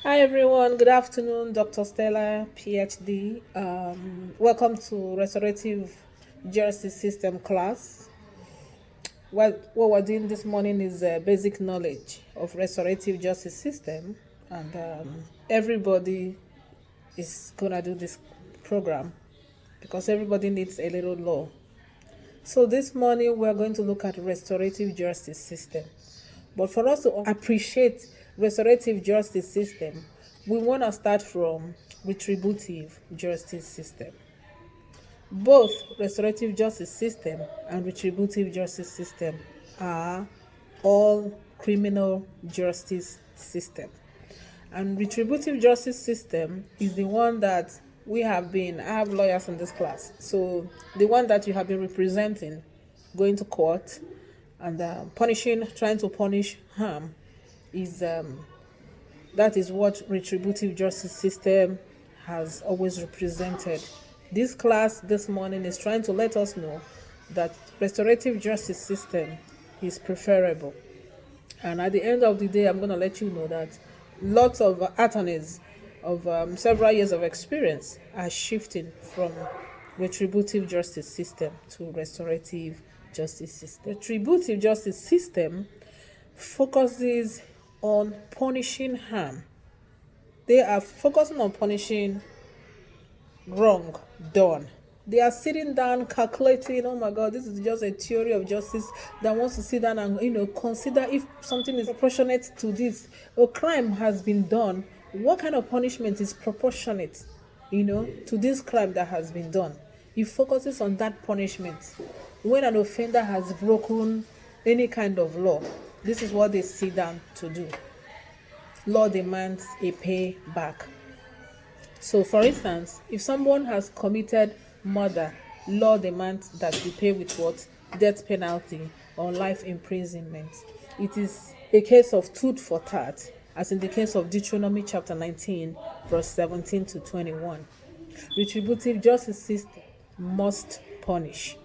Hi everyone, good afternoon. Dr. Stella, PhD. Welcome to Restorative Justice System class. What we're doing this morning is basic knowledge of restorative justice system, and everybody is gonna do this program because everybody needs a little law. So this morning we're going to look at restorative justice system. But for us to appreciate restorative justice system, we want to start from retributive justice system. Both restorative justice system and retributive justice system are all criminal justice system. And retributive justice system is the one that I have lawyers in this class. So the one that you have been representing, going to court and trying to punish harm is that is what retributive justice system has always represented. This class this morning is trying to let us know that restorative justice system is preferable. And at the end of the day, I'm going to let you know that lots of attorneys of several years of experience are shifting from retributive justice system to restorative justice system. Retributive justice system focuses on punishing harm. They are focusing on punishing wrong done. They are sitting down calculating, oh my God, this is just a theory of justice that wants to sit down and consider if something is proportionate to this. A crime has been done. What kind of punishment is proportionate, to this crime that has been done? It focuses on that punishment. When an offender has broken any kind of law, this is what they sit down to do. Law demands a payback. So, for instance, if someone has committed murder, law demands that you pay with what? Death penalty or life imprisonment. It is a case of tooth for tat, as in the case of Deuteronomy chapter 19, verse 17 to 21. Retributive justice system must punish.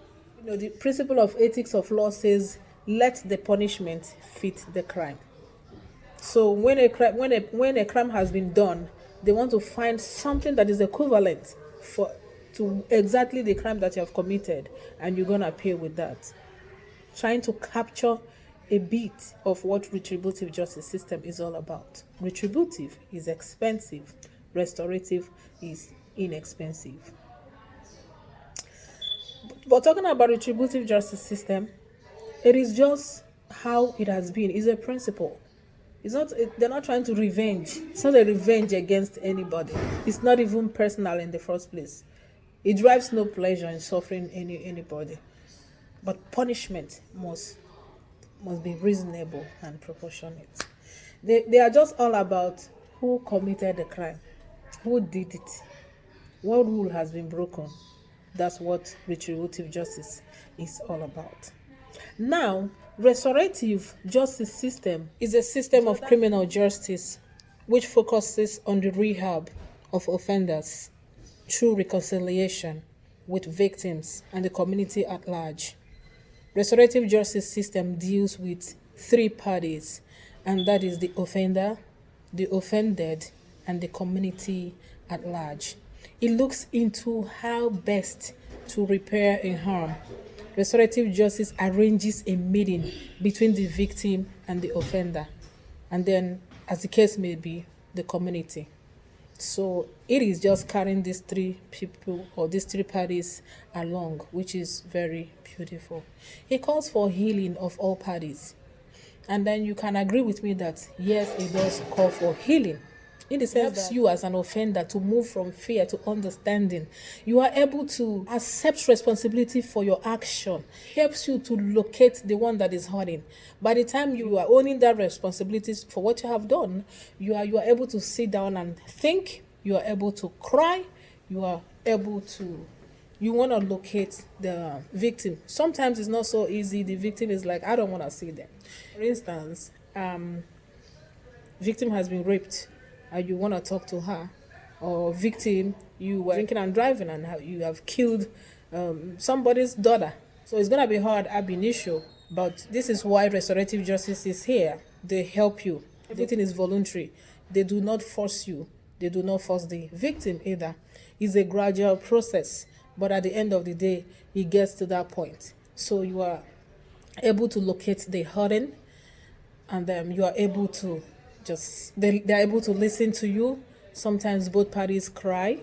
The principle of ethics of law says, let the punishment fit the crime. So when a crime has been done, they want to find something that is equivalent to exactly the crime that you have committed, and you're gonna pay with that. Trying to capture a bit of what retributive justice system is all about. Retributive is expensive, restorative is inexpensive. But talking about retributive justice system, it is just how it has been. It's a principle. They're not trying to revenge. It's not a revenge against anybody. It's not even personal in the first place. It drives no pleasure in suffering anybody. But punishment must be reasonable and proportionate. They are just all about who committed the crime, who did it, what rule has been broken. That's what retributive justice is all about. Now, restorative justice system is a system of criminal justice which focuses on the rehab of offenders through reconciliation with victims and the community at large. Restorative justice system deals with three parties, and that is the offender, the offended, and the community at large. It looks into how best to repair a harm. Restorative justice arranges a meeting between the victim and the offender, and then, as the case may be, the community. So it is just carrying these three people or these three parties along, which is very beautiful. It calls for healing of all parties. And then you can agree with me that yes, it does call for healing. In the sense that you as an offender to move from fear to understanding. You are able to accept responsibility for your action. Helps you to locate the one that is hurting. By the time you are owning that responsibility for what you have done, you are able to sit down and think. You are able to cry. You want to locate the victim. Sometimes it's not so easy. The victim is like, I don't want to see them. For instance, victim has been raped. You want to talk to her, or victim, you were drinking and driving and you have killed somebody's daughter. So it's going to be hard ab initio, but this is why restorative justice is here. They help you. Everything is voluntary. They do not force you. They do not force the victim either. It's a gradual process, but at the end of the day, it gets to that point. So you are able to locate the hurting, and you are able to they're able to listen to you. Sometimes both parties cry,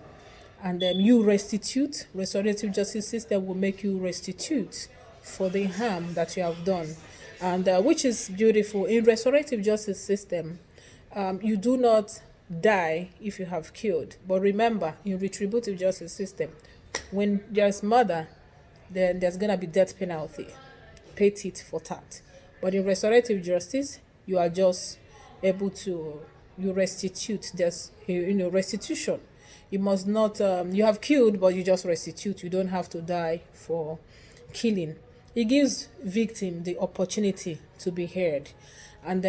and you restitute. Restorative justice system will make you restitute for the harm that you have done, and which is beautiful. In restorative justice system, you do not die if you have killed. But remember, in retributive justice system, when there's murder, then there's gonna be death penalty, pay tit for tat. But in restorative justice, you are just able to you restitute. There's restitution. You must not you have killed, but you just restitute. You don't have to die for killing. It gives victim the opportunity to be heard, and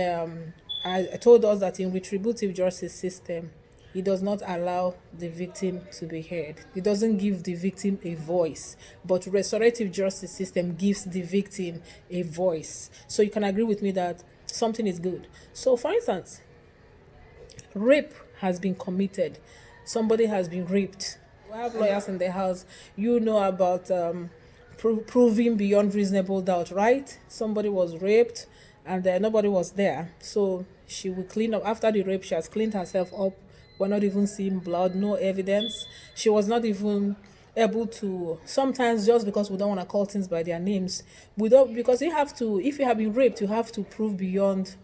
I told us that in retributive justice system, it does not allow the victim to be heard. It doesn't give the victim a voice, but restorative justice system gives the victim a voice. So you can agree with me that something is good. So for instance, rape has been committed. Somebody has been raped. We have lawyers in the house. You know about proving beyond reasonable doubt, right? Somebody was raped and nobody was there. So she will clean up. After the rape, she has cleaned herself up. We're not even seeing blood, no evidence. She was not even able to, sometimes just because we don't want to call things by their names, we don't, because you have to, if you have been raped, you have to prove beyond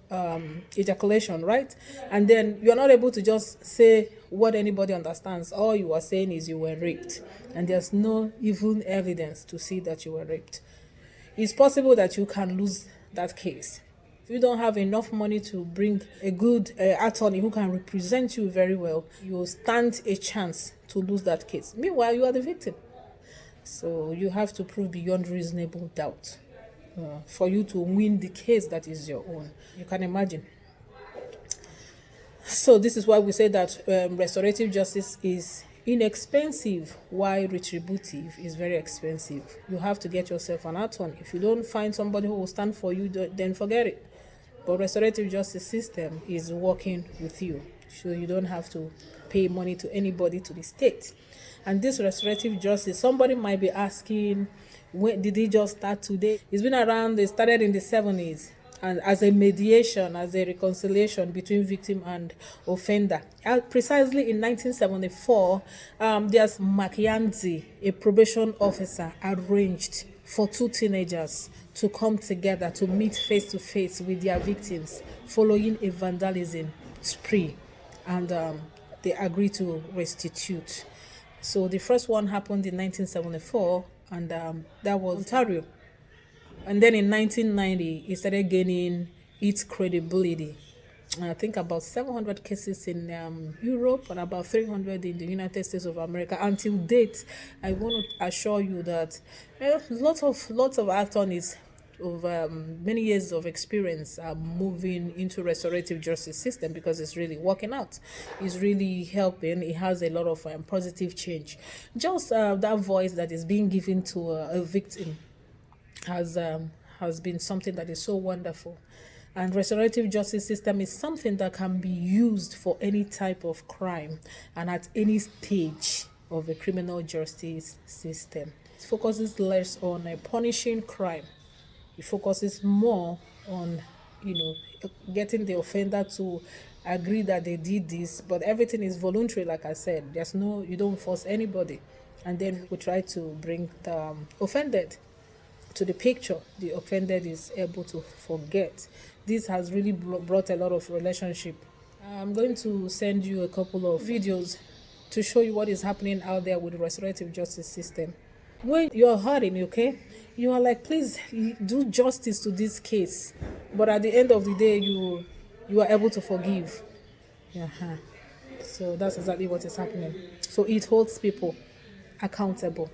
ejaculation, right? And then you're not able to just say what anybody understands. All you are saying is you were raped, and there's no even evidence to see that you were raped. It's possible that you can lose that case. If you don't have enough money to bring a good attorney who can represent you very well, you stand a chance to lose that case. Meanwhile, you are the victim. So you have to prove beyond reasonable doubt for you to win the case that is your own. You can imagine. So this is why we say that restorative justice is inexpensive, while retributive is very expensive. You have to get yourself an attorney. If you don't find somebody who will stand for you, then forget it. But restorative justice system is working with you, so you don't have to pay money to anybody, to the state. And this restorative justice, somebody might be asking, when did it just start today? It's been around. It started in the 70s, and as a mediation, as a reconciliation between victim and offender. Precisely in 1974, there's Mackenzie, a probation officer, arranged for two teenagers to come together to meet face to face with their victims following a vandalism spree, and they agreed to restitute. So the first one happened in 1974, and that was Ontario. And then in 1990, it started gaining its credibility. I think about 700 cases in Europe and about 300 in the United States of America. Until date, I want to assure you that lots of attorneys of many years of experience are moving into restorative justice system because it's really working out. It's really helping. It has a lot of positive change. Just that voice that is being given to a victim has been something that is so wonderful. And restorative justice system is something that can be used for any type of crime and at any stage of a criminal justice system. It focuses less on punishing crime. It focuses more on, getting the offender to agree that they did this, but everything is voluntary. Like I said, you don't force anybody. And then we try to bring the offended to the picture. The offended is able to forget. This has really brought a lot of relationship. I'm going to send you a couple of videos to show you what is happening out there with the restorative justice system. When you're hurting, okay, you are like, please do justice to this case. But at the end of the day, you are able to forgive. Uh-huh. So that's exactly what is happening. So it holds people accountable,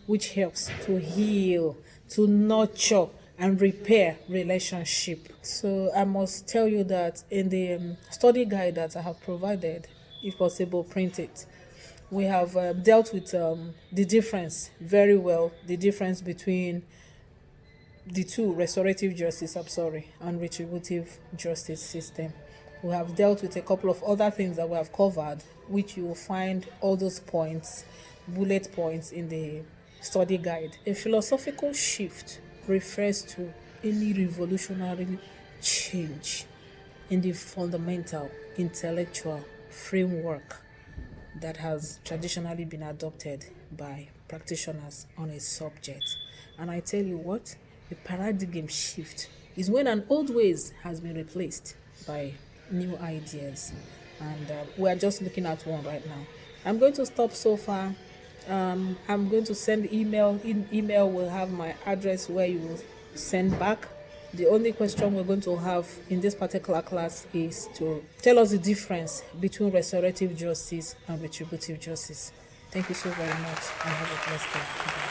which helps to heal, to nurture and repair relationship. So I must tell you that in the study guide that I have provided, if possible, print it. We have dealt with the difference very well, the difference between the two, restorative justice, and retributive justice system. We have dealt with a couple of other things that we have covered, which you will find all those points, bullet points in the study guide. A philosophical shift refers to any revolutionary change in the fundamental intellectual framework that has traditionally been adopted by practitioners on a subject. And I tell you what, a paradigm shift is when an old ways has been replaced by new ideas. And we are just looking at one right now. I'm going to stop so far. I'm going to send email. In email will have my address where you will send back. The only question we're going to have in this particular class is to tell us the difference between restorative justice and retributive justice. Thank you so very much and have a blessed day. Bye.